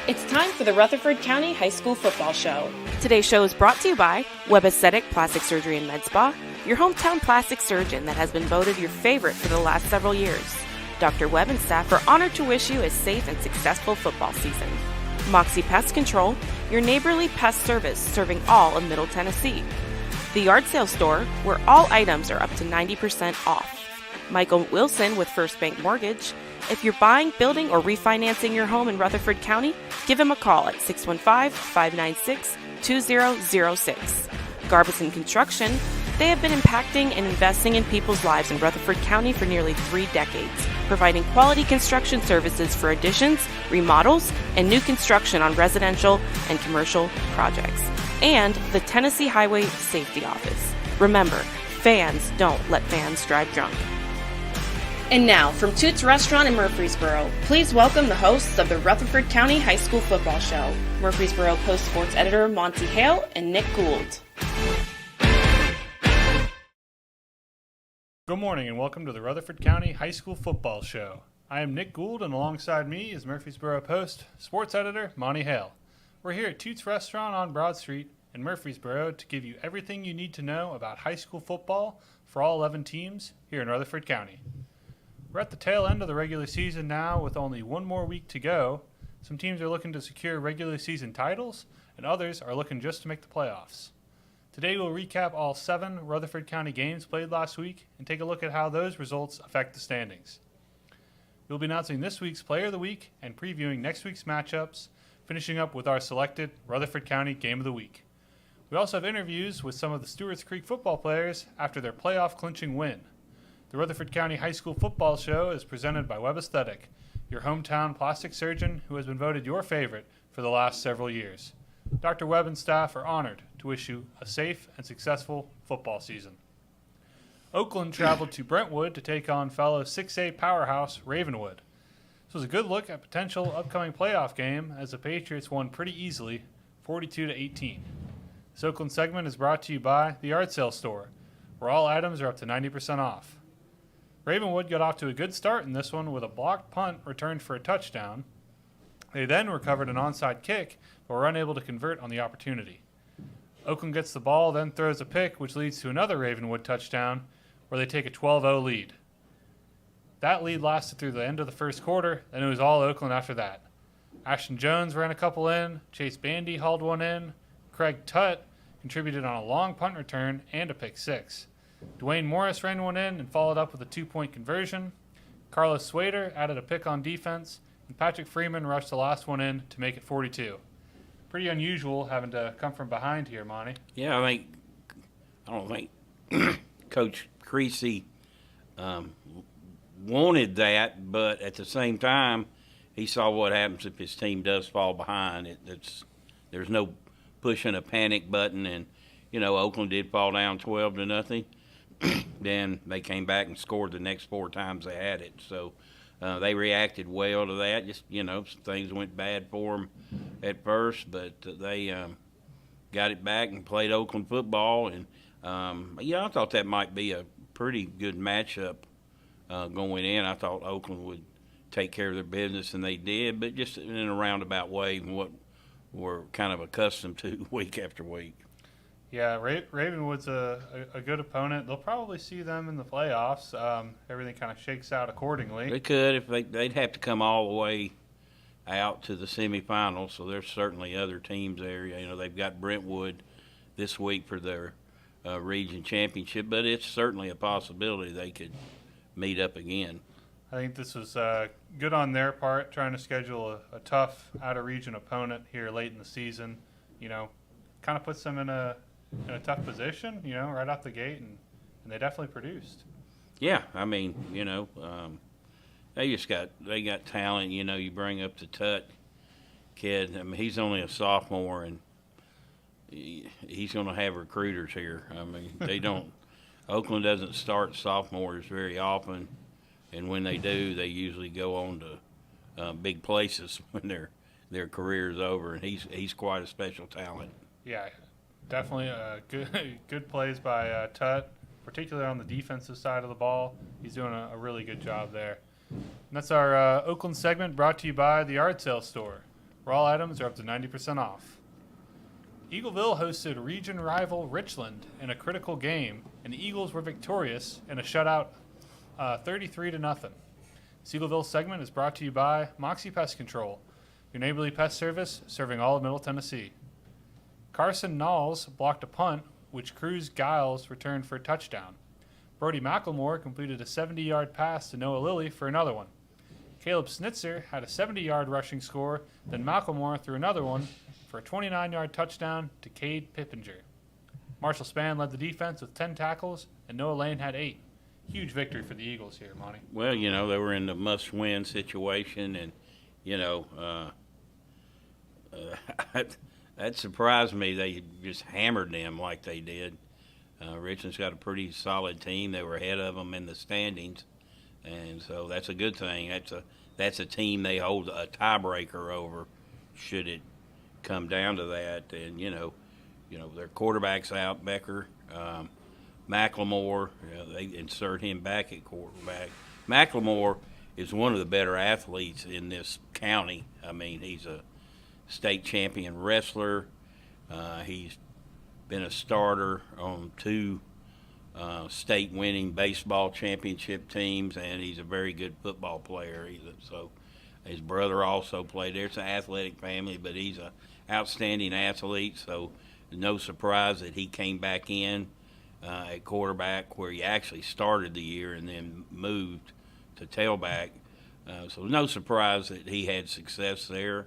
It's time for the Rutherford County High School Football Show. Today's show is brought to you by Webb Plastic Surgery and Med Spa, your hometown plastic surgeon that has been voted your favorite for the last several years. Dr. Webb and staff are honored to wish you a safe and successful football season. Moxie Pest Control, your neighborly pest service serving all of Middle Tennessee. The Yard Sale Store, where all items are up to 90% off. Michael Wilson with First Bank Mortgage. If you're buying, building, or refinancing your home in Rutherford County, give him a call at 615-596-2006. Garbison Construction, they have been impacting and investing in people's lives in Rutherford County for nearly 3 decades, providing quality construction services for additions, remodels, and new construction on residential and commercial projects. And the Tennessee Highway Safety Office. Remember, fans don't let fans drive drunk. And now, from Toots Restaurant in Murfreesboro, please welcome the hosts of the Rutherford County High School Football Show, Murfreesboro Post Sports Editor Monty Hale and Nick Gould. Good morning and welcome to the Rutherford County High School Football Show. I am Nick Gould and alongside me is Murfreesboro Post Sports Editor Monty Hale. We're here at Toots Restaurant on Broad Street in Murfreesboro to give you everything you need to know about high school football for all 11 teams here in Rutherford County. We're at the tail end of the regular season now with only one more week to go. Some teams are looking to secure regular season titles and others are looking just to make the playoffs. Today we'll recap all 7 Rutherford County games played last week and take a look at how those results affect the standings. We'll be announcing this week's Player of the Week and previewing next week's matchups, finishing up with our selected Rutherford County Game of the Week. We also have interviews with some of the Stewart's Creek football players after their playoff clinching win. The Rutherford County High School Football Show is presented by Webb Aesthetic, your hometown plastic surgeon who has been voted your favorite for the last several years. Dr. Webb and staff are honored to wish you a safe and successful football season. Oakland traveled to Brentwood to take on fellow 6A powerhouse Ravenwood. This was a good look at potential upcoming playoff game as the Patriots won pretty easily, 42-18. This Oakland segment is brought to you by the Yard Sale Store, where all items are up to 90% off. Ravenwood got off to a good start in this one with a blocked punt returned for a touchdown. They then recovered an onside kick, but were unable to convert on the opportunity. Oakland gets the ball, then throws a pick, which leads to another Ravenwood touchdown, where they take a 12-0 lead. That lead lasted through the end of the first quarter, and it was all Oakland after that. Ashton Jones ran a couple in, Chase Bandy hauled one in, Craig Tutt contributed on a long punt return and a pick six. Dwayne Morris ran one in and followed up with a 2-point conversion. Carlos Swader added a pick on defense, and Patrick Freeman rushed the last one in to make it 42. Pretty unusual having to come from behind here, Monty. Yeah, I don't think Coach Creasy wanted that, but at the same time, he saw what happens if his team does fall behind. There's no pushing a panic button, and Oakland did fall down 12-0. Then they came back and scored the next 4 times they had it. So they reacted well to that. Just, some things went bad for them at first, but they got it back and played Oakland football. And, I thought that might be a pretty good matchup going in. I thought Oakland would take care of their business, and they did, but just in a roundabout way, what we're kind of accustomed to week after week. Yeah, Ravenwood's a good opponent. They'll probably see them in the playoffs. Everything kind of shakes out accordingly. They could if they'd have to come all the way out to the semifinals. So there's certainly other teams there. They've got Brentwood this week for their region championship, but it's certainly a possibility they could meet up again. I think this was good on their part, trying to schedule a tough out-of-region opponent here late in the season. Kind of puts them in a tough position, right off the gate, and they definitely produced. Yeah, they got talent. You bring up the Tutt kid. He's only a sophomore, and he's going to have recruiters here. They don't. Oakland doesn't start sophomores very often, and when they do, they usually go on to big places when their career is over. And he's quite a special talent. Yeah. Definitely good plays by Tutt, particularly on the defensive side of the ball. He's doing a really good job there. And that's our Oakland segment brought to you by the Yard Sale Store, where all items are up to 90% off. Eagleville hosted region rival Richland in a critical game, and the Eagles were victorious in a shutout 33-0. This Eagleville segment is brought to you by Moxie Pest Control, your neighborly pest service serving all of Middle Tennessee. Carson Knowles blocked a punt, which Cruz Giles returned for a touchdown. Brody McLemore completed a 70-yard pass to Noah Lilly for another one. Caleb Snitzer had a 70-yard rushing score, then McLemore threw another one for a 29-yard touchdown to Cade Pippinger. Marshall Spann led the defense with 10 tackles, and Noah Lane had 8. Huge victory for the Eagles here, Monty. Well, they were in the must-win situation, and, that surprised me. They just hammered them like they did. Richland's got a pretty solid team. They were ahead of them in the standings, and so that's a good thing. That's a team they hold a tiebreaker over should it come down to that. And, their quarterback's out, Becker. McLemore, they insert him back at quarterback. McLemore is one of the better athletes in this county. I mean, he's a state champion wrestler. He's been a starter on 2 state-winning baseball championship teams, and he's a very good football player. So his brother also played there. It's an athletic family, but he's an outstanding athlete, so no surprise that he came back in at quarterback, where he actually started the year and then moved to tailback. So no surprise that he had success there.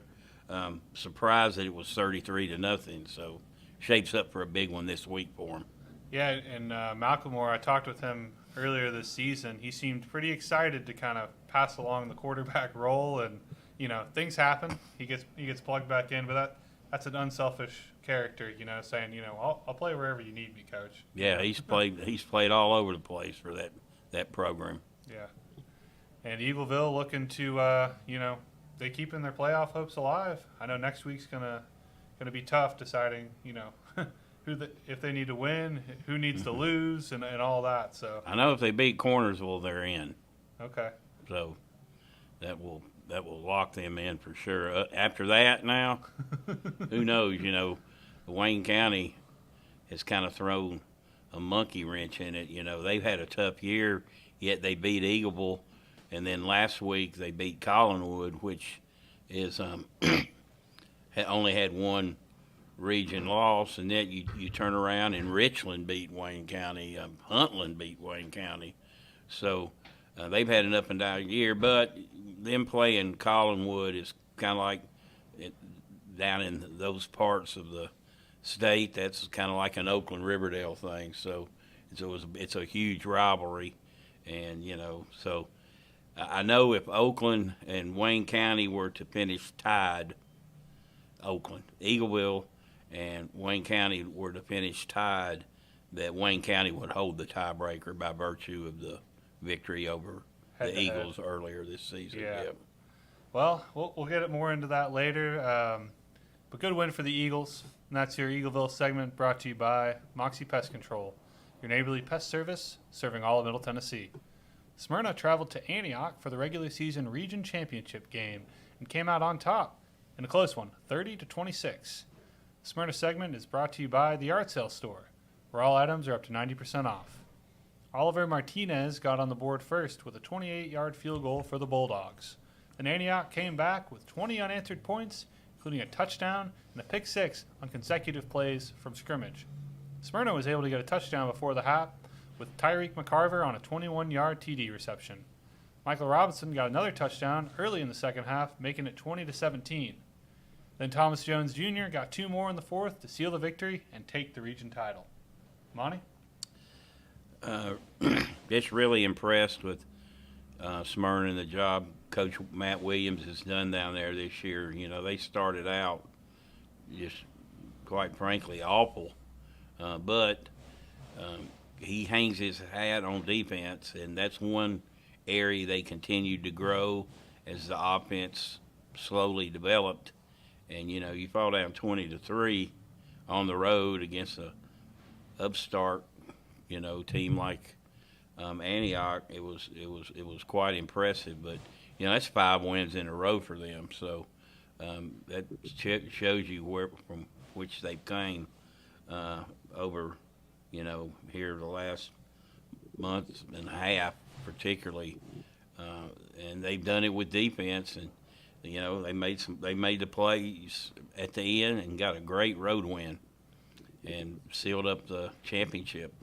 Surprised that it was 33-0, so shapes up for a big one this week for him. Yeah, and McLemore, I talked with him earlier this season. He seemed pretty excited to kind of pass along the quarterback role, and things happen. He gets plugged back in, but that's an unselfish character, saying I'll play wherever you need me, coach. Yeah, he's played all over the place for that program. Yeah, and Eagleville looking to they keeping their playoff hopes alive. I know next week's gonna be tough deciding if they need to win, who needs to lose, and all that. So I know if they beat Cornersville, they're in. Okay. So that will lock them in for sure. After that, now, who knows? Wayne County has kind of thrown a monkey wrench in it. They've had a tough year, yet they beat Eagleville, and then last week they beat Collinwood, which is only had one region loss, and then you turn around and Richland beat Wayne County, Huntland beat Wayne County. So they've had an up and down year, but them playing Collinwood is kind of like down in those parts of the state. That's kind of like an Oakland Riverdale thing. So it's a huge rivalry, and so I know if Oakland and Wayne County were to finish tied, Eagleville and Wayne County were to finish tied, that Wayne County would hold the tiebreaker by virtue of the victory over the Eagles earlier this season. Yeah. Yep. Well, we'll get more into that later. But good win for the Eagles. And that's your Eagleville segment brought to you by Moxie Pest Control, your neighborly pest service serving all of Middle Tennessee. Smyrna traveled to Antioch for the regular season region championship game and came out on top in a close one, 30-26. The Smyrna segment is brought to you by the Art Sale Store, where all items are up to 90% off. Oliver Martinez got on the board first with a 28-yard field goal for the Bulldogs. Then Antioch came back with 20 unanswered points, including a touchdown and a pick six on consecutive plays from scrimmage. Smyrna was able to get a touchdown before the half with Tyreek McCarver on a 21-yard TD reception. Michael Robinson got another touchdown early in the second half, making it 20-17. Then Thomas Jones Jr. got 2 more in the fourth to seal the victory and take the region title. Monty? Just really impressed with Smyrna and the job Coach Matt Williams has done down there this year. They started out just, quite frankly, awful. But he hangs his hat on defense, and that's one area they continued to grow as the offense slowly developed. And, you fall down 20-3 on the road against a upstart, team like Antioch. It was quite impressive. But, that's 5 wins in a row for them. So That shows you from which they've came over, here the last month and a half, particularly, and they've done it with defense, and they made the plays at the end and got a great road win, and sealed up the championship.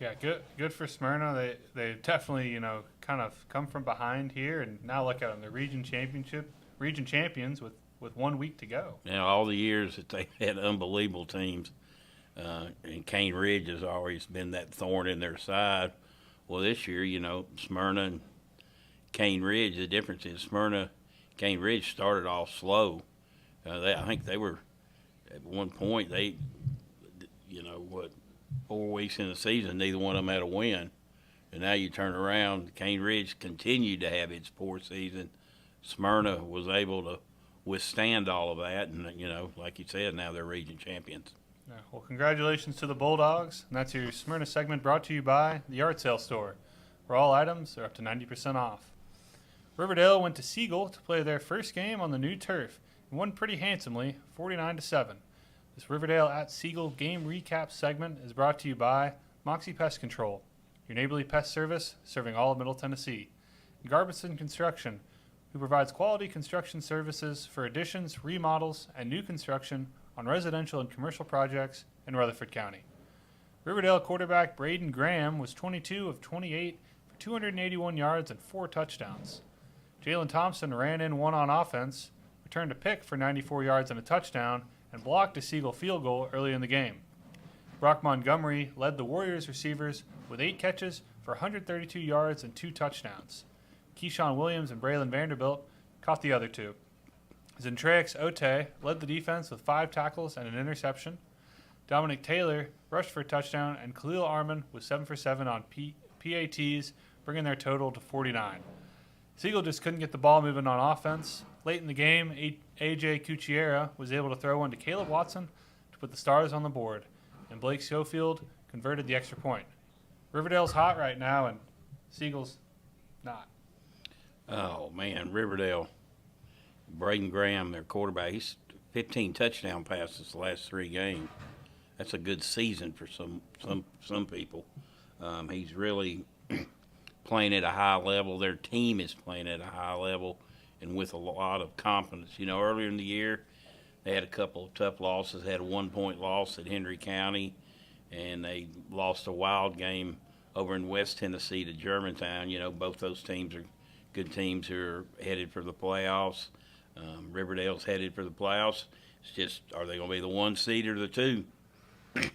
Yeah, good for Smyrna. They definitely kind of come from behind here, and now look at them. They're region champions with 1 week to go. Now all the years that they had unbelievable teams, and Cane Ridge has always been that thorn in their side. Well, this year, Smyrna and Cane Ridge. The difference is Cane Ridge started off slow. I think they were at one point 4 weeks in the season, neither one of them had a win. And now you turn around, Cane Ridge continued to have its poor season. Smyrna was able to withstand all of that, and, like you said, now they're region champions. Yeah, well, congratulations to the Bulldogs. And that's your Smyrna segment brought to you by the Yard Sale Store, where all items are up to 90% off. Riverdale went to Siegel to play their first game on the new turf and won pretty handsomely, 49-7. This Riverdale at Siegel game recap segment is brought to you by Moxie Pest Control, your neighborly pest service serving all of Middle Tennessee, and Garbison Construction, who provides quality construction services for additions, remodels, and new construction on residential and commercial projects in Rutherford County. Riverdale quarterback Braden Graham was 22 of 28 for 281 yards and 4 touchdowns. Jalen Thompson ran in one on offense, returned a pick for 94 yards and a touchdown, and blocked a Siegel field goal early in the game. Brock Montgomery led the Warriors receivers with 8 catches for 132 yards and 2 touchdowns. Keyshawn Williams and Braylon Vanderbilt caught the other 2. Zentraix Ote led the defense with 5 tackles and an interception. Dominic Taylor rushed for a touchdown, and Khalil Arman was 7 for 7 on PATs, bringing their total to 49. Siegel just couldn't get the ball moving on offense. Late in the game, A.J. Cucchiera was able to throw one to Caleb Watson to put the Stars on the board, and Blake Schofield converted the extra point. Riverdale's hot right now, and Siegel's not. Oh, man, Riverdale. Braden Graham, their quarterback, he's 15 touchdown passes the last 3 games. That's a good season for some people. He's really playing at a high level. Their team is playing at a high level and with a lot of confidence. Earlier in the year, they had a couple of tough losses. They had a 1-point loss at Henry County, and they lost a wild game over in West Tennessee to Germantown. Both those teams are good teams who are headed for the playoffs. Riverdale's headed for the playoffs. It's just, are they going to be the 1 seed or the 2?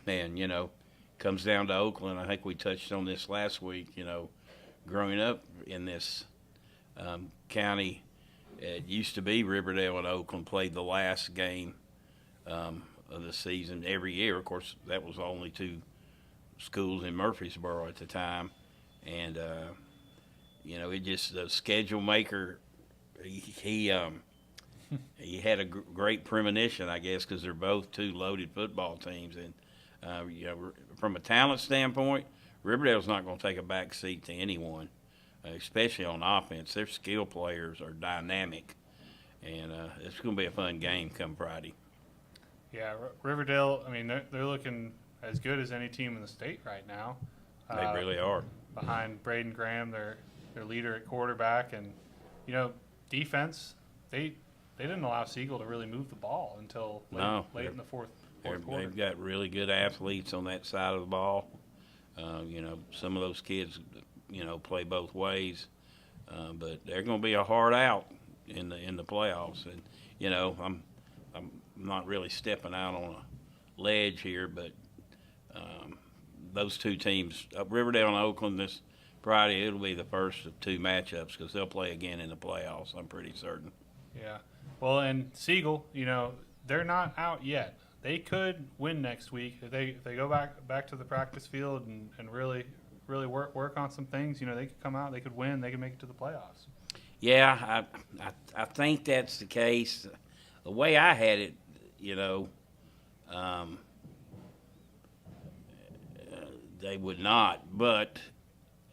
And, comes down to Oakland. I think we touched on this last week. Growing up in this county, it used to be Riverdale and Oakland played the last game of the season every year. Of course, that was only 2 schools in Murfreesboro at the time. And, it just, the schedule maker, he had a great premonition, I guess, because they're both 2 loaded football teams. And, from a talent standpoint, Riverdale's not going to take a back seat to anyone, especially on offense. Their skill players are dynamic, and it's going to be a fun game come Friday. Yeah, Riverdale, they're looking as good as any team in the state right now. They really are. Behind Braden Graham, their leader at quarterback, and, defense, they didn't allow Siegel to really move the ball until late in the fourth quarter. They've got really good athletes on that side of the ball. Some of those kids, play both ways, but they're going to be a hard out in the playoffs. And I'm not really stepping out on a ledge here, but those 2 teams, Riverdale and Oakland, this Friday, it'll be the first of 2 matchups because they'll play again in the playoffs. I'm pretty certain. Yeah. Well, and Siegel, they're not out yet. They could win next week if they go back to the practice field and really work on some things. They could come out, they could win, they could make it to the playoffs. Yeah, I think that's the case. The way I had it, they would not. But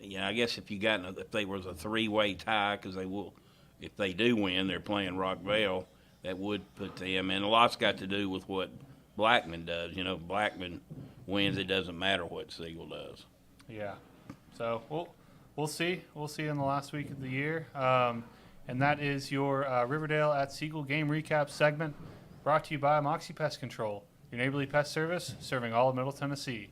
I guess if there was a 3-way tie, because they will, if they do win, they're playing Rockvale. that would put them, and a lot's got to do with what Blackman does. You know, Blackman wins. It doesn't matter what Siegel does. Yeah. So we'll see. We'll see in the last week of the year. And that is your Riverdale at Siegel game recap segment, brought to you by Moxie Pest Control, your neighborly pest service serving all of Middle Tennessee.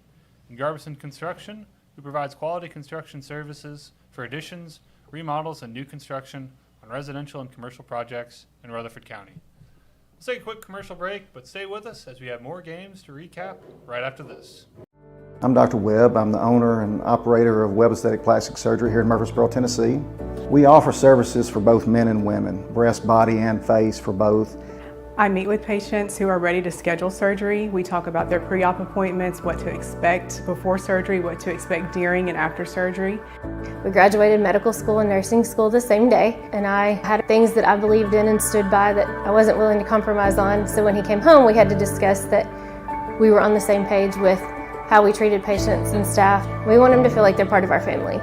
And Garbison Construction, who provides quality construction services for additions, remodels, and new construction on residential and commercial projects in Rutherford County. We'll take a quick commercial break, but stay with us as we have more games to recap right after this. I'm Dr. Webb. I'm the owner and operator of Webb Aesthetic Plastic Surgery here in Murfreesboro, Tennessee. We offer services for both men and women, breast, body, and face for both. I meet with patients who are ready to schedule surgery. We talk about their pre-op appointments, what to expect before surgery, what to expect during and after surgery. We graduated medical school and nursing school the same day, and I had things that I believed in and stood by that I wasn't willing to compromise on. So when he came home, we had to discuss that we were on the same page with how we treated patients and staff. We want them to feel like they're part of our family.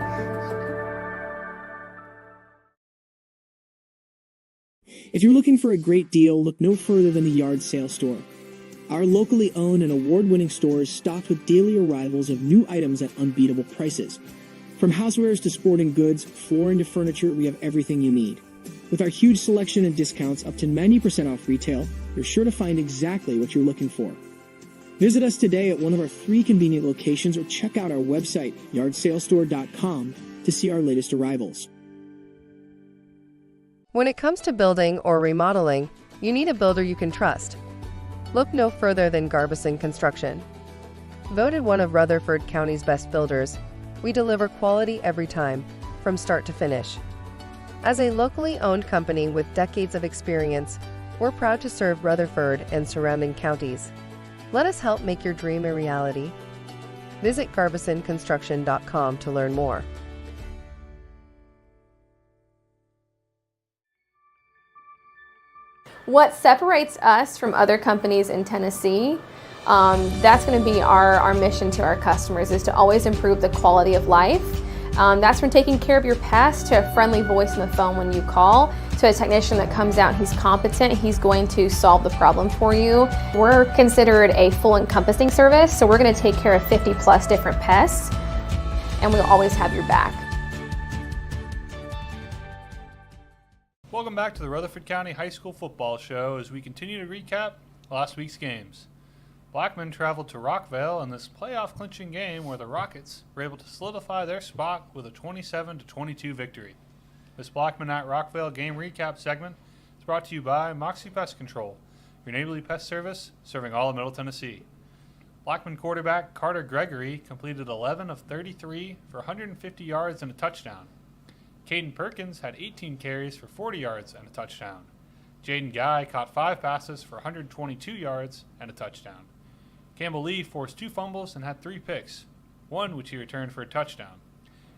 If you're looking for a great deal, look no further than the Yard Sale Store. Our locally owned and award-winning store is stocked with daily arrivals of new items at unbeatable prices. From housewares to sporting goods, flooring to furniture, we have everything you need. With our huge selection and discounts up to 90% off retail, you're sure to find exactly what you're looking for. Visit us today at one of our 3 convenient locations or check out our website, yardsalestore.com, to see our latest arrivals. When it comes to building or remodeling, you need a builder you can trust. Look no further than Garbison Construction. Voted one of Rutherford County's best builders, we deliver quality every time, from start to finish. As a locally owned company with decades of experience, we're proud to serve Rutherford and surrounding counties. Let us help make your dream a reality. Visit garbisonconstruction.com to learn more. What separates us from other companies in Tennessee, that's going to be our mission to our customers, is to always improve the quality of life. That's from taking care of your pest to a friendly voice on the phone when you call, to a technician that comes out and he's competent, he's going to solve the problem for you. We're considered a full encompassing service, so we're going to take care of 50 plus different pests, and we'll always have your back. Welcome back to the Rutherford County High School Football Show as we continue to recap last week's games. Blackman traveled to Rockvale in this playoff-clinching game where the Rockets were able to solidify their spot with a 27-22 victory. This Blackman at Rockvale game recap segment is brought to you by Moxie Pest Control, your neighborly pest service serving all of Middle Tennessee. Blackman quarterback Carter Gregory completed 11 of 33 for 150 yards and a touchdown. Caden Perkins had 18 carries for 40 yards and a touchdown. Jaden Guy caught 5 passes for 122 yards and a touchdown. Campbell Lee forced 2 fumbles and had 3 picks, one which he returned for a touchdown.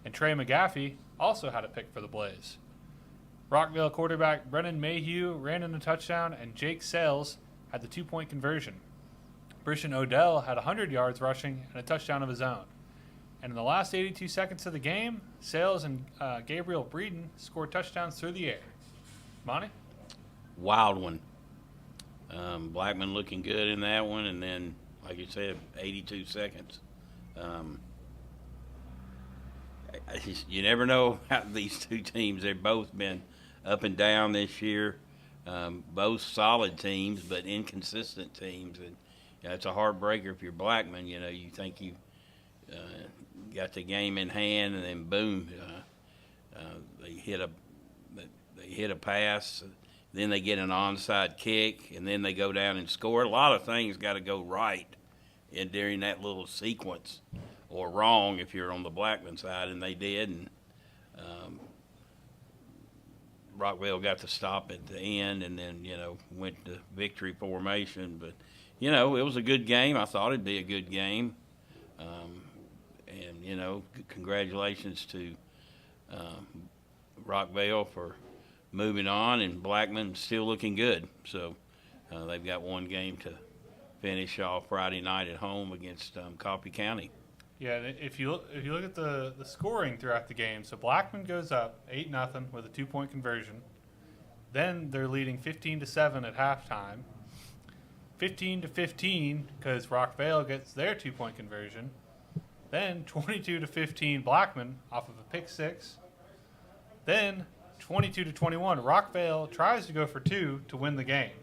And Trey McGaffey also had a pick for the Blaze. Rockvale quarterback Brennan Mayhew ran in a touchdown, and Jake Sales had the 2-point conversion. Brishan Odell had 100 yards rushing and a touchdown of his own. And in the last 82 seconds of the game, Sales and Gabriel Breeden scored touchdowns through the air. Monty? Wild one. Blackman looking good in that one, and then, like you said, 82 seconds. You never know how these two teams, they've both been up and down this year. Both solid teams, but inconsistent teams. And it's a heartbreaker if you're Blackman. You know, you think you got the game in hand, and then boom, they hit a pass. Then they get an onside kick, and then they go down and score. A lot of things got to go right during that little sequence, or wrong if you're on the Blackman side, and they did. And Rockvale got the stop at the end, and then went to victory formation. But it was a good game. I thought it'd be a good game. And congratulations to Rockvale for moving on, and Blackman still looking good. So they've got one game to finish off Friday night at home against Coffee County. Yeah, if you look at the scoring throughout the game, so Blackman goes up 8-0 with a 2-point conversion. Then they're leading 15-7 at halftime. 15-15 because Rockvale gets their 2-point conversion. Then 22-15 Blackman off of a pick six. Then 22-21 Rockvale tries to go for two to win the game.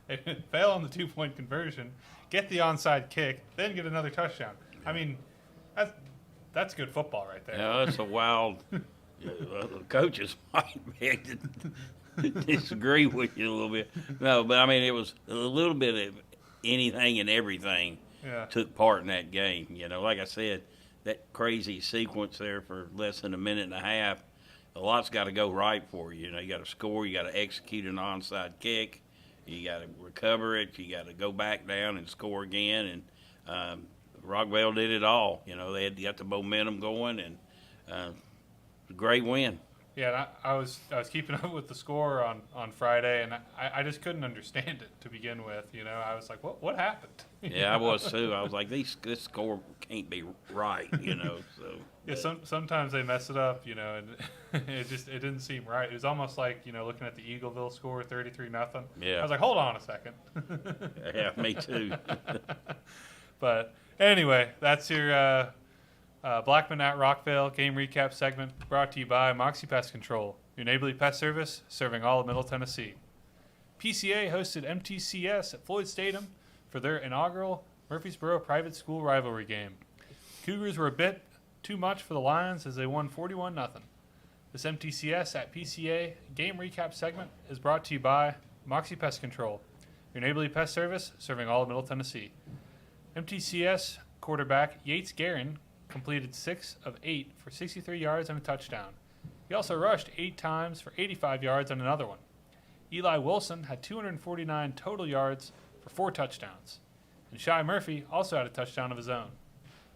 They fail on the 2-point conversion, get the onside kick, then get another touchdown. I mean, that's good football right there. Yeah, that's a wild. Coaches might beg to disagree with you a little bit. No, but I mean, it was a little bit of anything and everything took part in that game. You know, like I said, that crazy sequence there for less than a minute and a half, a lot's got to go right for you. You know, you got to score, you got to execute an onside kick, you got to recover it, you got to go back down and score again. And Rockvale did it all. You know, they had got the momentum going, and a great win. Yeah, and I was keeping up with the score on Friday, and I just couldn't understand it to begin with. You know, I was like, what happened? Yeah, I was too. I was like, this score can't be right. You know, so yeah. Sometimes they mess it up. You know, and it didn't seem right. It was almost like, you know, looking at the Eagleville score, 33-0. Yeah. I was like, hold on a second. Yeah, me too. But anyway, that's your Blackman at Rockvale game recap segment, brought to you by Moxie Pest Control, your neighborly pest service serving all of Middle Tennessee. PCA hosted MTCS at Floyd Stadium for their inaugural Murfreesboro private school rivalry game. Cougars were a bit too much for the Lions as they won 41-0. This MTCS at PCA game recap segment is brought to you by Moxie Pest Control, your neighborly pest service serving all of Middle Tennessee. MTCS quarterback Yates Guerin completed 6 of 8 for 63 yards and a touchdown. He also rushed 8 times for 85 yards and another one. Eli Wilson had 249 total yards for 4 touchdowns. And Shy Murphy also had a touchdown of his own.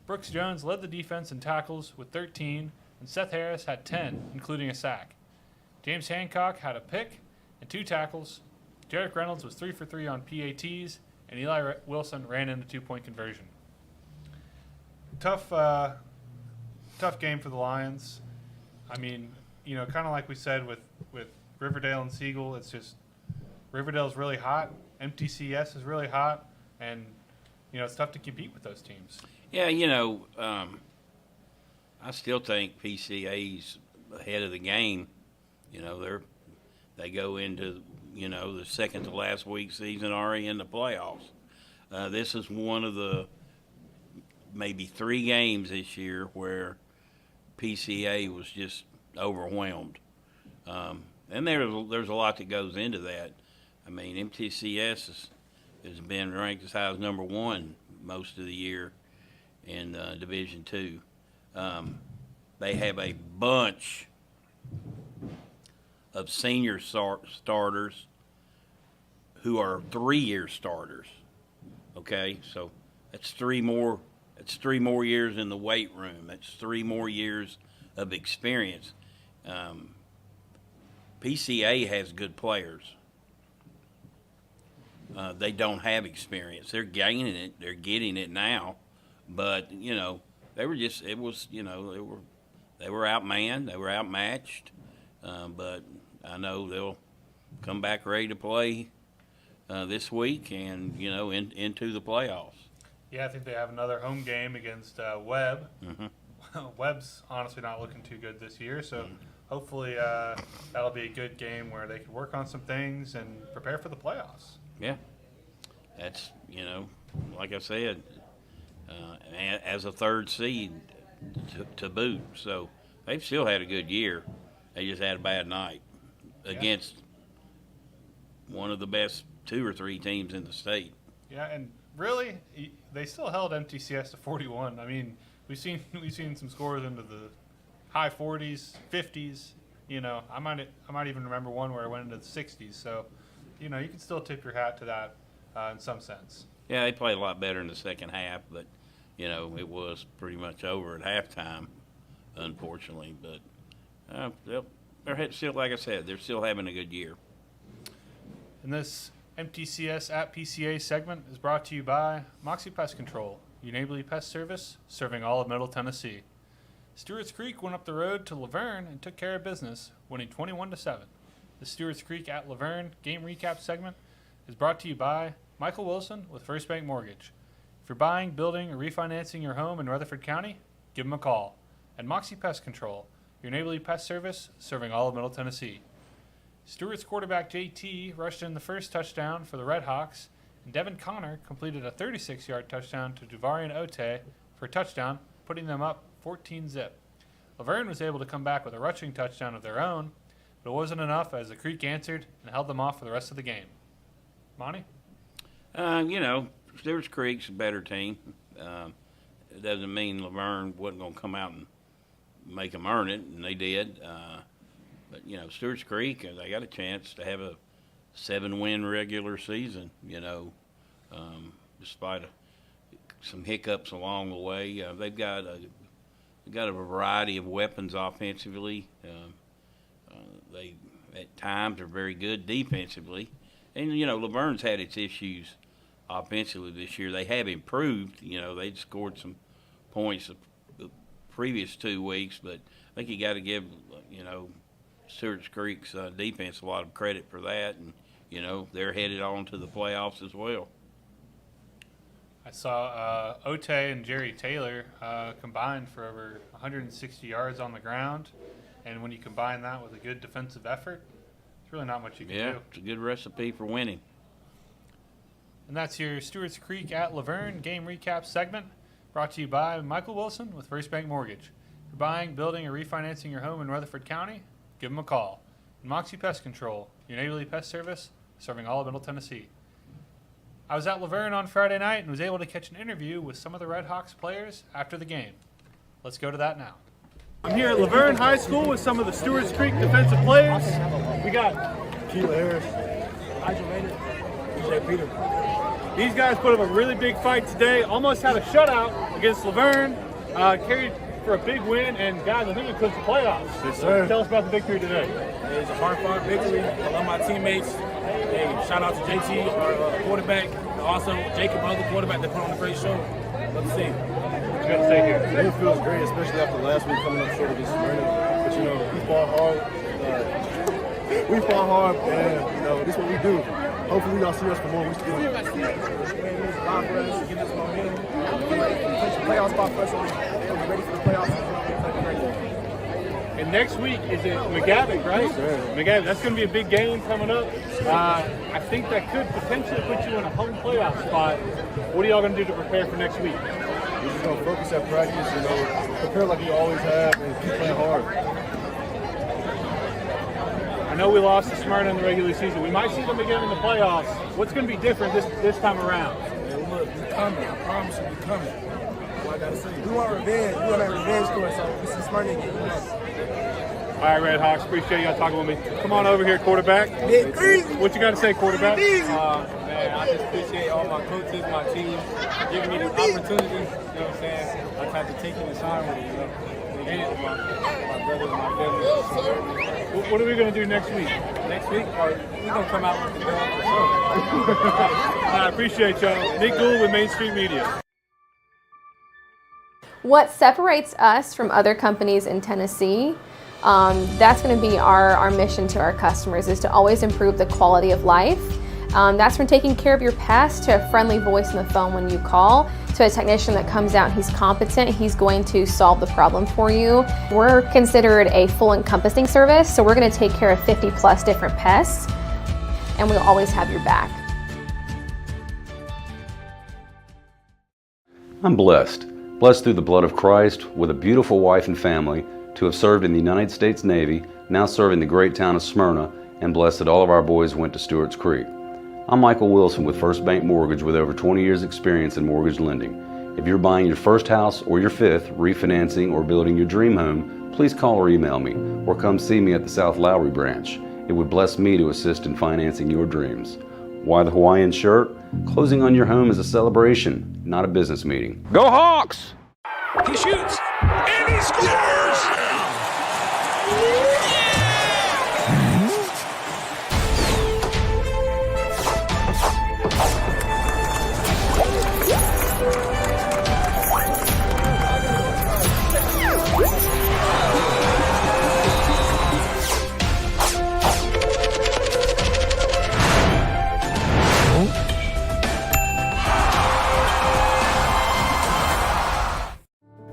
Brooks Jones led the defense in tackles with 13, and Seth Harris had 10, including a sack. James Hancock had a pick and 2 tackles. Jarek Reynolds was 3 for 3 on PATs, and Eli Wilson ran in a 2-point conversion. Tough game for the Lions. I mean, you know, kind of like we said with Riverdale and Siegel, it's just Riverdale's really hot, MTCS is really hot, and, you know, it's tough to compete with those teams. Yeah, you know, I still think PCA's ahead of the game. You know, they go into, you know, the second to last week season already in the playoffs. This is one of the maybe 3 games this year where PCA was just overwhelmed. And there's a lot that goes into that. I mean, MTCS has been ranked as high as number 1 most of the year in Division II. They have a bunch of senior starters who are 3-year starters. Okay, so that's 3 more. That's 3 more years in the weight room. That's 3 more years of experience. PCA has good players. They don't have experience. They're gaining it. They're getting it now. But, you know, they were just, it was, you know, they were outmanned. They were outmatched. But I know they'll come back ready to play this week and, you know, into the playoffs. Yeah, I think they have another home game against Webb. Mm-hmm. Webb's honestly not looking too good this year, so hopefully that'll be a good game where they can work on some things and prepare for the playoffs. Yeah, that's, you know, like I said, as a 3rd seed to boot. So they've still had a good year. They just had a bad night against one of the best 2 or 3 teams in the state. Yeah, and really, they still held MTCS to 41. I mean, we've seen some scores into the high 40s, 50s. You know, I might even remember one where it went into the 60s. So, you know, you can still tip your hat to that in some sense. Yeah, they played a lot better in the second half, but, you know, it was pretty much over at halftime, unfortunately. But they're still, like I said, they're still having a good year. And this MTCS at PCA segment is brought to you by Moxie Pest Control, your neighborly pest service serving all of Middle Tennessee. Stewart's Creek went up the road to Laverne and took care of business, winning 21-7. The Stewart's Creek at Laverne game recap segment is brought to you by Michael Wilson with First Bank Mortgage. If you're buying, building, or refinancing your home in Rutherford County, give them a call. And Moxie Pest Control, your neighborly pest service serving all of Middle Tennessee. Stewart's quarterback JT rushed in the first touchdown for the Redhawks, and Devin Connor completed a 36-yard touchdown to Duvarian Ote for a touchdown, putting them up 14-zip. Laverne was able to come back with a rushing touchdown of their own, but it wasn't enough as the Creek answered and held them off for the rest of the game. Monty? Stewart's Creek's a better team. It doesn't mean Laverne wasn't going to come out and make them earn it, and they did. But Stewart's Creek, they got a chance to have a 7-win regular season, despite some hiccups along the way. They've got a variety of weapons offensively. They, at times, are very good defensively. And, Laverne's had its issues offensively this year. They have improved. They'd scored some points the previous 2 weeks, but I think you got to give, Stewart's Creek's defense a lot of credit for that. And, they're headed on to the playoffs as well. I saw Ote and Jerry Taylor combined for over 160 yards on the ground. And when you combine that with a good defensive effort, it's really not much you can do. Yeah, it's a good recipe for winning. And that's your Stewart's Creek at Laverne game recap segment, brought to you by Michael Wilson with First Bank Mortgage. If you're buying, building, or refinancing your home in Rutherford County, give them a call. And Moxie Pest Control, your neighborly pest service, serving all of Middle Tennessee. I was at Laverne on Friday night and was able to catch an interview with some of the Redhawks players after the game. Let's go to that now. I'm here at Laverne High School with some of the Stewart's Creek defensive players. We got Keela Harris, Nigel Maynard, DJ Peter. These guys put up a really big fight today. Almost had a shutout against Laverne. Carried for a big win, and guys, I think it clinched the playoffs. Yes, sir. Tell us about the victory today. It's a hard-fought victory. I love my teammates. Hey, shout out to JT, our quarterback, and also Jacob, our other quarterback that put on a great show. Let's see. It's good to stay here. It feels great, especially after last week coming up short against Smyrna. But we fought hard. And this is what we do. Hopefully y'all see us for more weeks to come. It's time for us to get this momentum. Clinch the playoff spot for us. We're ready for the playoffs. And next week is it McGavick, right? Sure. McGavick, that's going to be a big game coming up. I think that could potentially put you in a home playoff spot. What are y'all going to do to prepare for next week? We're just going to focus at practice, prepare like we always have, and keep playing hard. I know we lost to Smyrna in the regular season. We might see them again in the playoffs. What's going to be different this time around? Man, look, we're coming. I promise you, we're coming. That's all I got to say. We want revenge. We want that revenge tour, so this is Smyrna again. All right, Redhawks, appreciate y'all talking with me. Come on over here, quarterback. What you got to say, quarterback? Man, I just appreciate all my coaches, my team, giving me this opportunity. You know what I'm saying? I tried to take it and shine with it, And my brothers, my family. What are we going to do next week? Next week, we're going to come out with the dog for sure. I appreciate y'all. Nick Gould with Main Street Media. What separates us from other companies in Tennessee, that's going to be our mission to our customers, is to always improve the quality of life. That's from taking care of your pest to a friendly voice on the phone when you call, to a technician that comes out, he's competent, he's going to solve the problem for you. We're considered a full encompassing service, so we're going to take care of 50 plus different pests, and we'll always have your back. I'm blessed through the blood of Christ, with a beautiful wife and family, to have served in the United States Navy, now serving the great town of Smyrna, and blessed that all of our boys went to Stewart's Creek. I'm Michael Wilson with First Bank Mortgage, with over 20 years experience in mortgage lending. If you're buying your first house or your fifth, refinancing or building your dream home, please call or email me, or come see me at the South Lowry branch. It would bless me to assist in financing your dreams. Why the Hawaiian shirt? Closing on your home is a celebration, not a business meeting. Go Hawks! He shoots, and he scores!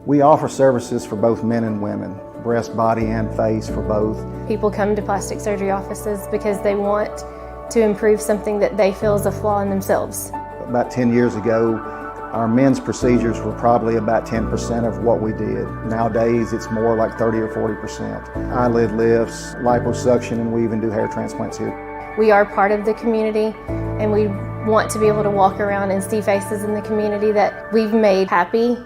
We offer services for both men and women, breast, body, and face for both. People come to plastic surgery offices because they want to improve something that they feel is a flaw in themselves. About 10 years ago, our men's procedures were probably about 10% of what we did. Nowadays, it's more like 30 or 40%. Eyelid lifts, liposuction, and we even do hair transplants here. We are part of the community, and we want to be able to walk around and see faces in the community that we've made happy.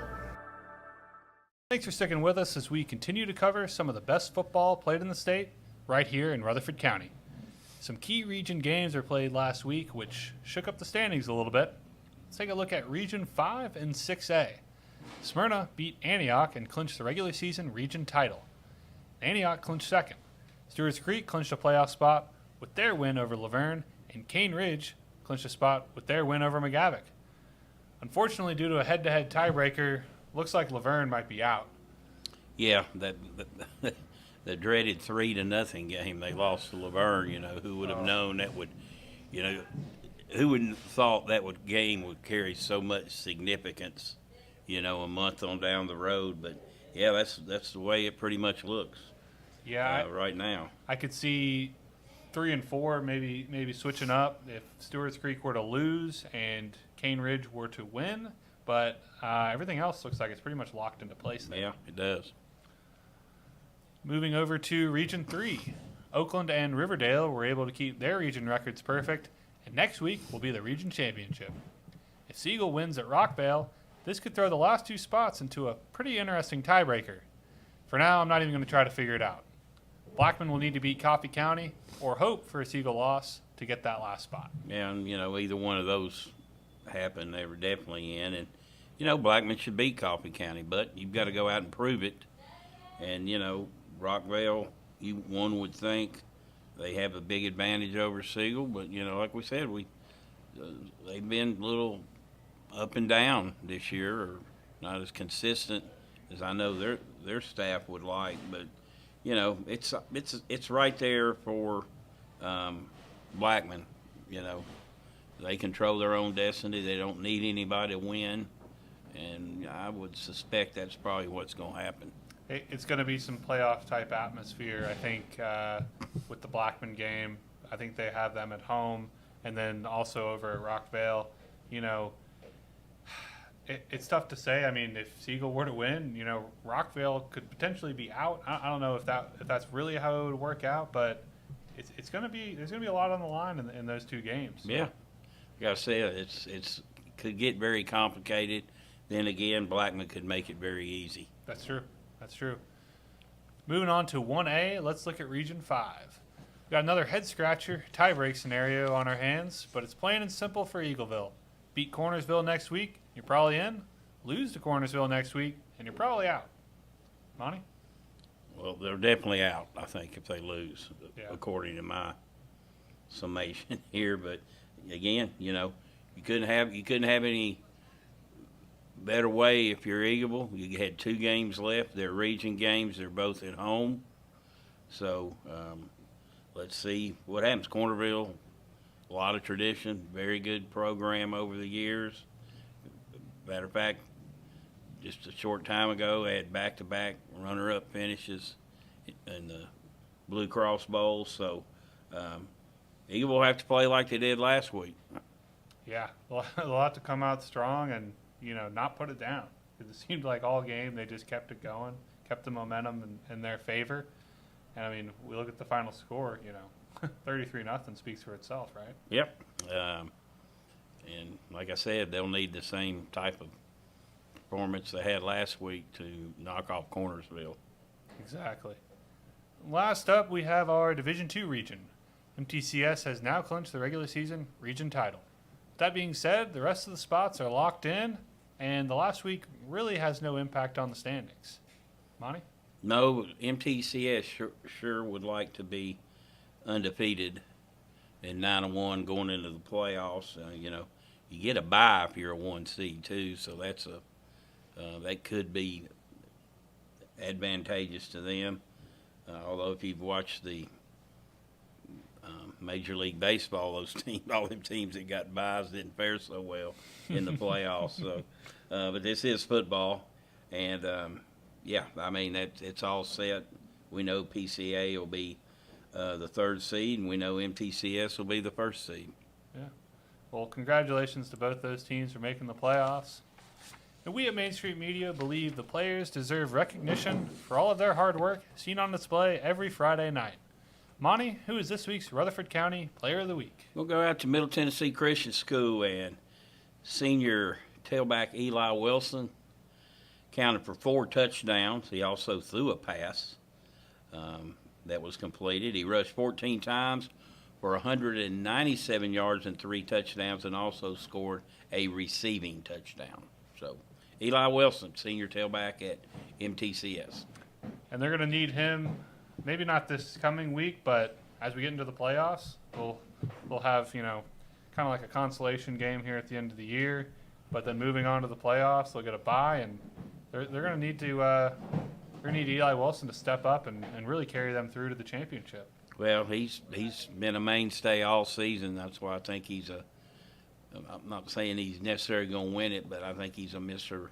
Thanks for sticking with us as we continue to cover some of the best football played in the state right here in Rutherford County. Some key region games were played last week, which shook up the standings a little bit. Let's take a look at Region 5 and 6A. Smyrna beat Antioch and clinched the regular season region title. Antioch clinched second. Stewart's Creek clinched a playoff spot with their win over Laverne, and Cane Ridge clinched a spot with their win over McGavock. Unfortunately, due to a head-to-head tiebreaker, looks like Laverne might be out. Yeah, the dreaded 3-0 game they lost to Laverne. Who would have known that would, who would have thought that game would carry so much significance, a month on down the road. But yeah, that's the way it pretty much looks. Yeah, right now. I could see 3 and 4 maybe switching up if Stewart's Creek were to lose and Cane Ridge were to win. But everything else looks like it's pretty much locked into place there. Yeah, it does. Moving over to Region 3. Oakland and Riverdale were able to keep their region records perfect, and next week will be the region championship. If Siegel wins at Rockvale, this could throw the last 2 spots into a pretty interesting tiebreaker. For now, I'm not even going to try to figure it out. Blackman will need to beat Coffee County or hope for a Siegel loss to get that last spot. Yeah, and, either one of those happened, they were definitely in. And, Blackman should beat Coffee County, but you've got to go out and prove it. And, Rockvale, one would think they have a big advantage over Siegel, but, like we said, they've been a little up and down this year, or not as consistent as I know their staff would like. But, it's right there for Blackman. They control their own destiny. They don't need anybody to win. And I would suspect that's probably what's going to happen. It's going to be some playoff-type atmosphere, I think, with the Blackman game. I think they have them at home, and then also over at Rockvale. It's tough to say. I mean, if Siegel were to win, Rockvale could potentially be out. I don't know if that's really how it would work out, but it's going to be there's going to be a lot on the line in those 2 games. Yeah, I gotta say it could get very complicated. Then again, Blackman could make it very easy. That's true. Moving on to 1A, let's look at Region 5. We've got another head-scratcher, tie-break scenario on our hands, but it's plain and simple for Eagleville. Beat Cornersville next week, you're probably in. Lose to Cornersville next week, and you're probably out. Monty? Well, they're definitely out, I think, if they lose, according to my summation here. But, again, you couldn't have any better way if you're Eagleville. You had 2 games left. They're region games. They're both at home. So let's see what happens. Cornerville, a lot of tradition, very good program over the years. Matter of fact, just a short time ago, they had back-to-back runner-up finishes in the Blue Cross Bowl. So Eagleville will have to play like they did last week. Yeah, they'll have to come out strong and not put it down. It seemed like all game they just kept it going, kept the momentum in their favor. And, I mean, we look at the final score, 33-0 speaks for itself, right? Yep. And like I said, they'll need the same type of performance they had last week to knock off Cornersville. Exactly. Last up, we have our Division II region. MTCS has now clinched the regular season region title. That being said, the rest of the spots are locked in, and the last week really has no impact on the standings. Monty? No, MTCS sure would like to be undefeated and 9-1 going into the playoffs. You get a bye if you're a 1 seed too, so that could be advantageous to them. Although if you've watched the Major League Baseball, all them teams that got byes didn't fare so well in the playoffs. So, but this is football. And, yeah, I mean, it's all set. We know PCA will be the 3rd seed, and we know MTCS will be the 1st seed. Yeah. Well, congratulations to both those teams for making the playoffs. And we at Main Street Media believe the players deserve recognition for all of their hard work seen on display every Friday night. Monty, who is this week's Rutherford County Player of the Week? We'll go out to Middle Tennessee Christian School, and senior tailback Eli Wilson counted for 4 touchdowns. He also threw a pass that was completed. He rushed 14 times for 197 yards and 3 touchdowns, and also scored a receiving touchdown. So Eli Wilson, senior tailback at MTCS. And they're going to need him, maybe not this coming week, but as we get into the playoffs, we'll have, kind of like a consolation game here at the end of the year. But then moving on to the playoffs, they'll get a bye, and they're going to need Eli Wilson to step up and really carry them through to the championship. Well, he's been a mainstay all season. That's why I think I'm not saying he's necessarily going to win it, but I think he's a Mr.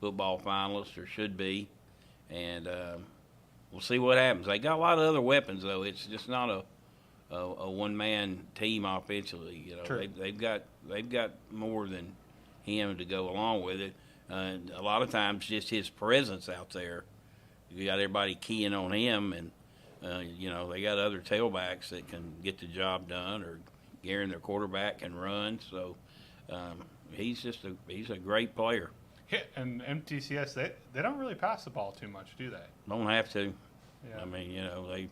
Football finalist, or should be. And we'll see what happens. They got a lot of other weapons, though. It's just not a one-man team offensively. They've got more than him to go along with it. And a lot of times, just his presence out there, you got everybody keying on him, and they got other tailbacks that can get the job done, or Garen, their quarterback, can run. So he's a great player. Yeah, and MTCS, they don't really pass the ball too much, do they? Don't have to. Yeah. I mean, they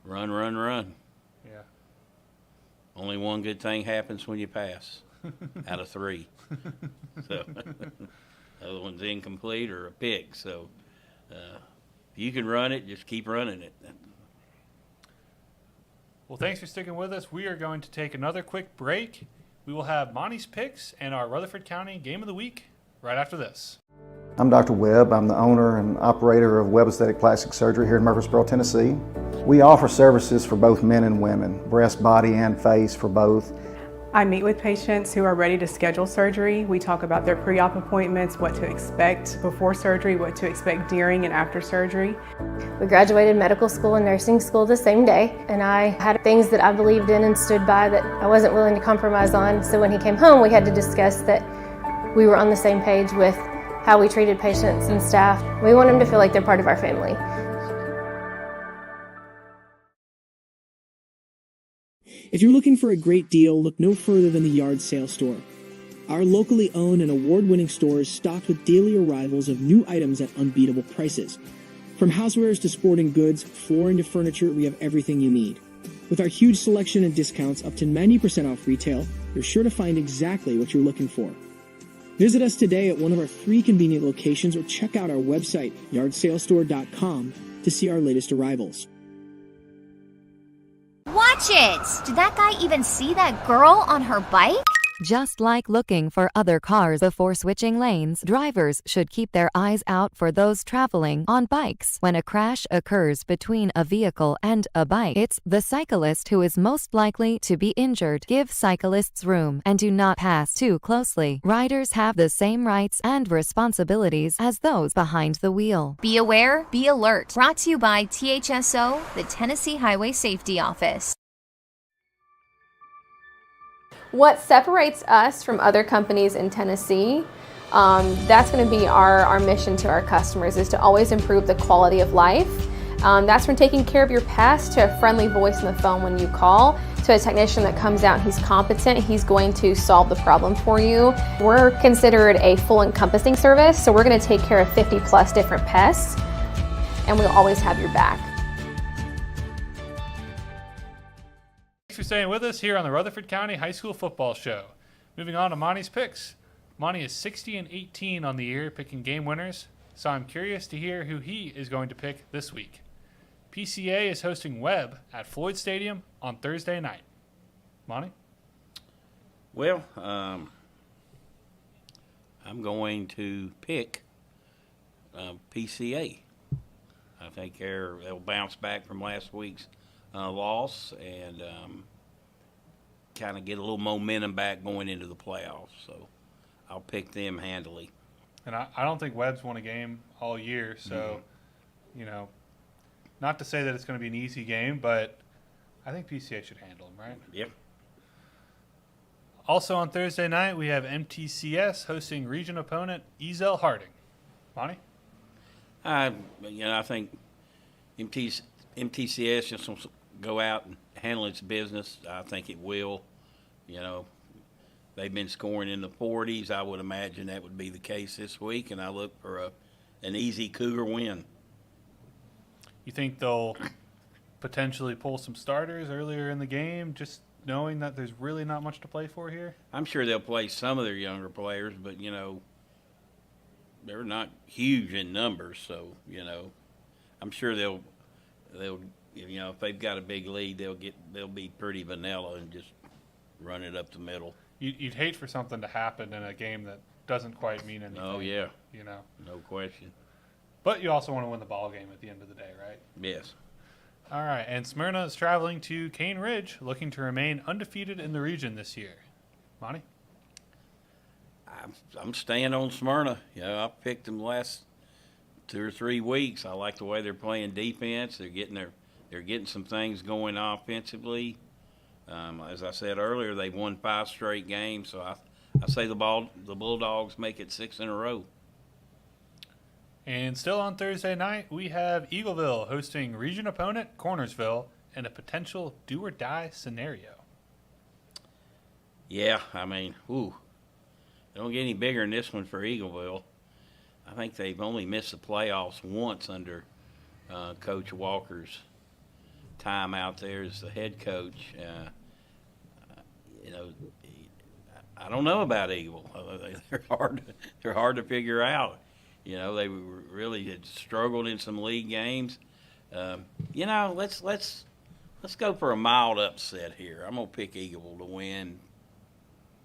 run. Yeah. Only one good thing happens when you pass out of 3. So the other one's incomplete or a pick. So if you can run it, just keep running it. Well, thanks for sticking with us. We are going to take another quick break. We will have Monty's picks and our Rutherford County Game of the Week right after this. I'm Dr. Webb. I'm the owner and operator of Webb Aesthetic Plastic Surgery here in Murfreesboro, Tennessee. We offer services for both men and women, breast, body, and face for both. I meet with patients who are ready to schedule surgery. We talk about their pre-op appointments, what to expect before surgery, what to expect during and after surgery. We graduated medical school and nursing school the same day, and I had things that I believed in and stood by that I wasn't willing to compromise on. So when he came home, we had to discuss that we were on the same page with how we treated patients and staff. We want them to feel like they're part of our family. If you're looking for a great deal, look no further than the Yard Sale Store. Our locally owned and award-winning store is stocked with daily arrivals of new items at unbeatable prices. From housewares to sporting goods, flooring to furniture, we have everything you need. With our huge selection and discounts up to 90% off retail, you're sure to find exactly what you're looking for. Visit us today at one of our 3 convenient locations, or check out our website, yardsalestore.com, to see our latest arrivals. Watch it! Did that guy even see that girl on her bike? Just like looking for other cars before switching lanes, drivers should keep their eyes out for those traveling on bikes. When a crash occurs between a vehicle and a bike, it's the cyclist who is most likely to be injured. Give cyclists room and do not pass too closely. Riders have the same rights and responsibilities as those behind the wheel. Be aware, be alert. Brought to you by THSO, the Tennessee Highway Safety Office. What separates us from other companies in Tennessee, that's going to be our mission to our customers, is to always improve the quality of life. That's from taking care of your past to a friendly voice on the phone when you call, to a technician that comes out, he's competent, he's going to solve the problem for you. We're considered a full encompassing service, so we're going to take care of 50 plus different pests, and we'll always have your back. Thanks for staying with us here on the Rutherford County High School Football Show. Moving on to Monty's picks. Monty is 60-18 on the year, picking game winners, so I'm curious to hear who he is going to pick this week. PCA is hosting Webb at Floyd Stadium on Thursday night. Monty? Well, I'm going to pick PCA. I think they'll bounce back from last week's loss and kind of get a little momentum back going into the playoffs. So I'll pick them handily. And I don't think Webb's won a game all year, so, not to say that it's going to be an easy game, but I think PCA should handle them, right? Yep. Also on Thursday night, we have MTCS hosting region opponent Ezel Harding. Monty? I think MTCS just wants to go out and handle its business. I think it will. They've been scoring in the 40s. I would imagine that would be the case this week, and I look for an easy Cougar win. You think they'll potentially pull some starters earlier in the game, just knowing that there's really not much to play for here? I'm sure they'll play some of their younger players, but, they're not huge in numbers, so, I'm sure they'll if they've got a big lead, they'll be pretty vanilla and just run it up the middle. You'd hate for something to happen in a game that doesn't quite mean anything. Oh, yeah. No question. But you also want to win the ball game at the end of the day, right? Yes. All right, and Smyrna is traveling to Cane Ridge, looking to remain undefeated in the region this year. Monty? I'm staying on Smyrna. I picked them the last 2 or 3 weeks. I like the way they're playing defense. They're getting some things going offensively. As I said earlier, they've won 5 straight games, so I say the Bulldogs make it 6 in a row. And still on Thursday night, we have Eagleville hosting region opponent Cornersville in a potential do-or-die scenario. Yeah, it don't get any bigger than this one for Eagleville. I think they've only missed the playoffs once under Coach Walker's time out there as the head coach. I don't know about Eagle. They're hard to figure out. They really had struggled in some league games. Let's go for a mild upset here. I'm gonna pick Eagle to win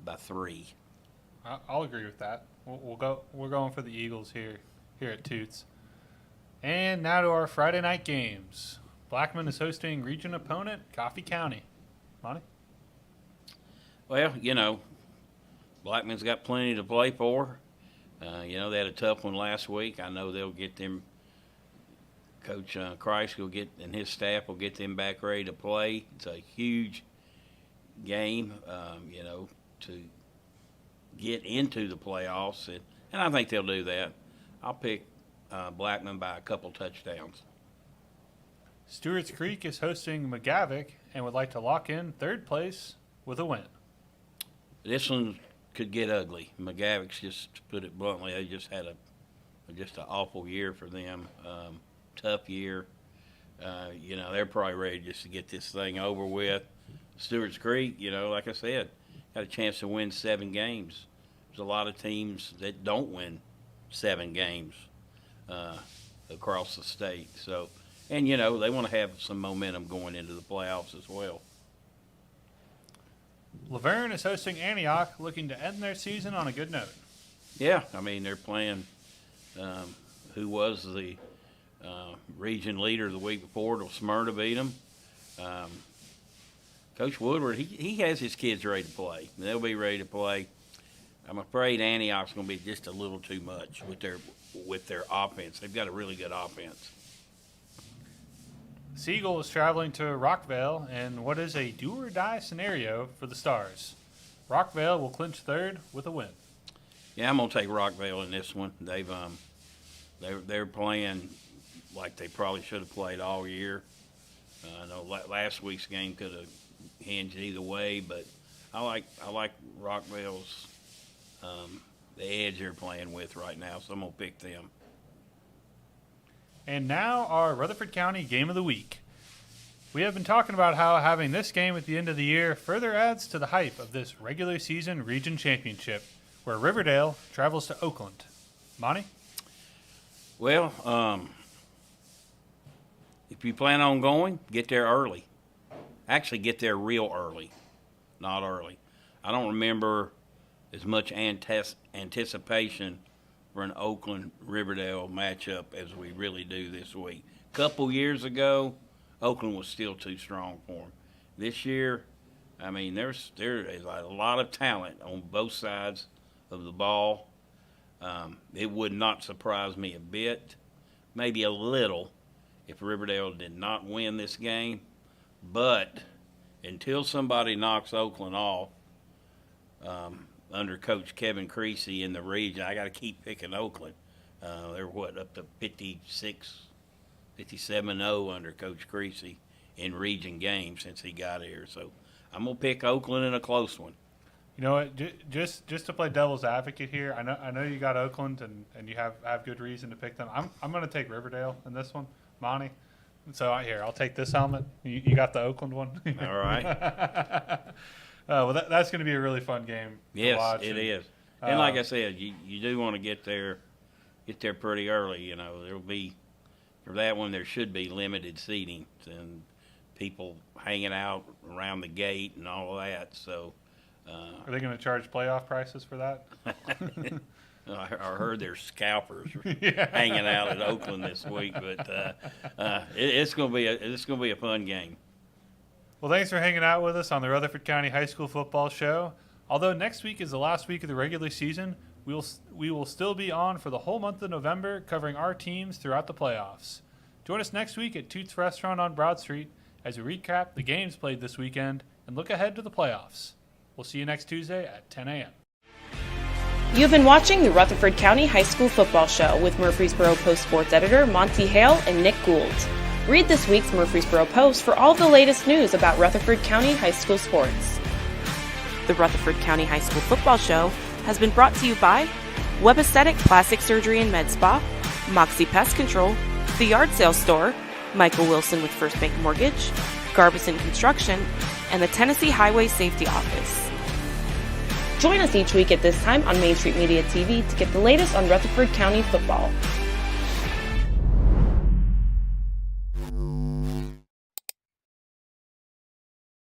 by 3. I'll agree with that. We're going for the Eagles here at Toots. And now to our Friday night games. Blackman is hosting region opponent Coffee County. Monty? Well, Blackman's got plenty to play for. They had a tough one last week. I know they'll get them. Coach Christ and his staff will get them back ready to play. It's a huge game, to get into the playoffs, and I think they'll do that. I'll pick Blackman by a couple touchdowns. Stewart's Creek is hosting McGavick and would like to lock in 3rd place with a win. This one could get ugly. McGavick's, just to put it bluntly, they just had an awful year for them. Tough year. They're probably ready just to get this thing over with. Stewart's Creek, like I said, got a chance to win 7 games. There's a lot of teams that don't win 7 games across the state. So, and they want to have some momentum going into the playoffs as well. Laverne is hosting Antioch, looking to end their season on a good note. Yeah, they're playing who was the region leader the week before. Smyrna beat them. Coach Woodward, he has his kids ready to play. They'll be ready to play. I'm afraid Antioch's going to be just a little too much with their offense. They've got a really good offense. Siegel is traveling to Rockvale in what is a do-or-die scenario for the Stars. Rockvale will clinch 3rd with a win. Yeah, I'm going to take Rockvale in this one. They're playing like they probably should have played all year. I know last week's game could have hinged either way, but I like Rockvale's the edge they're playing with right now, so I'm going to pick them. And now our Rutherford County Game of the Week. We have been talking about how having this game at the end of the year further adds to the hype of this regular season region championship, where Riverdale travels to Oakland. Monty? Well, if you plan on going, get there early. Actually, get there real early, not early. I don't remember as much anticipation for an Oakland-Riverdale matchup as we really do this week. A couple years ago, Oakland was still too strong for them. This year, there is a lot of talent on both sides of the ball. It would not surprise me a bit, maybe a little, if Riverdale did not win this game. But until somebody knocks Oakland off under Coach Kevin Creasy in the region, I got to keep picking Oakland. They're, up to 57-0 under Coach Creasy in region games since he got here. So I'm going to pick Oakland in a close one. You know what? Just to play devil's advocate here, I know you got Oakland and you have good reason to pick them. I'm going to take Riverdale in this one, Monty. So here, I'll take this helmet. You got the Oakland one. All right. Well, that's going to be a really fun game. Yes, to watch. it is. And like I said, you do want to get there pretty early. You know, there'll be for that one. There should be limited seating and people hanging out around the gate and all of that. So. Are they going to charge playoff prices for that? I heard there's scalpers hanging out at Oakland this week, but it's going to be a fun game. Well, thanks for hanging out with us on the Rutherford County High School Football Show. Although next week is the last week of the regular season, we will still be on for the whole month of November, covering our teams throughout the playoffs. Join us next week at Toots Restaurant on Broad Street as we recap the games played this weekend and look ahead to the playoffs. We'll see you next Tuesday at 10 a.m. You've been watching the Rutherford County High School Football Show with Murfreesboro Post sports editor Monty Hale and Nick Gould. Read this week's Murfreesboro Post for all the latest news about Rutherford County High School sports. The Rutherford County High School Football Show has been brought to you by Webb Aesthetic Plastic Surgery and Med Spa, Moxie Pest Control, The Yard Sale Store, Michael Wilson with First Bank Mortgage, Garbison Construction, and the Tennessee Highway Safety Office. Join us each week at this time on Main Street Media TV to get the latest on Rutherford County football.